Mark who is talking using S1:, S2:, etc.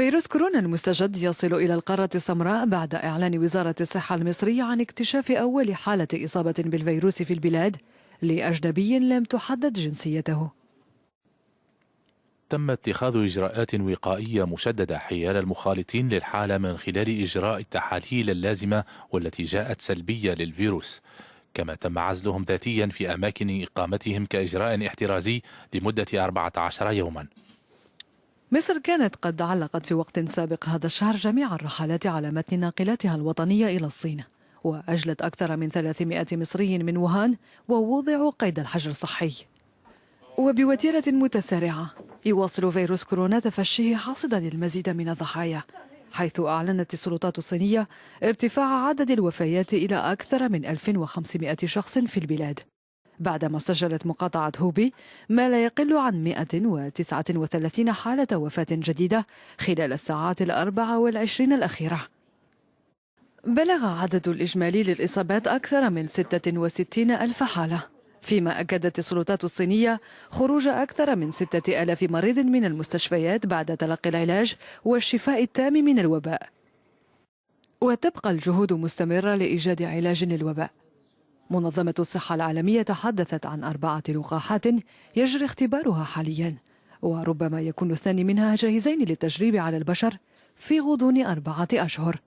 S1: فيروس كورونا المستجد يصل إلى القارة السمراء بعد إعلان وزارة الصحة المصرية عن اكتشاف أول حالة إصابة بالفيروس في البلاد لأجنبي لم تحدد جنسيته.
S2: تم اتخاذ إجراءات وقائية مشددة حيال المخالطين للحالة من خلال إجراء التحاليل اللازمة والتي جاءت سلبية للفيروس، كما تم عزلهم ذاتيا في أماكن إقامتهم كإجراء احترازي لمدة 14 يوما.
S1: مصر كانت قد علقت في وقت سابق هذا الشهر جميع الرحلات على متن ناقلاتها الوطنية إلى الصين، وأجلت أكثر من 300 مصري من ووهان ووضعوا قيد الحجر الصحي. وبوتيرة متسارعة يواصل فيروس كورونا تفشيه حاصدا المزيد من الضحايا، حيث أعلنت السلطات الصينية ارتفاع عدد الوفيات إلى أكثر من 1500 شخص في البلاد، بعدما سجلت مقاطعة هوبي ما لا يقل عن 139 حالة وفاة جديدة خلال الساعات 24 الأخيرة. بلغ عدد الإجمالي للإصابات أكثر من 66 ألف حالة، فيما أكدت السلطات الصينية خروج أكثر من 6000 مريض من المستشفيات بعد تلقي العلاج والشفاء التام من الوباء. وتبقى الجهود مستمرة لإيجاد علاج للوباء. منظمة الصحة العالمية تحدثت عن 4 لقاحات يجري اختبارها حاليا، وربما يكون الثاني منها جاهزين للتجريب على البشر في غضون 4 أشهر.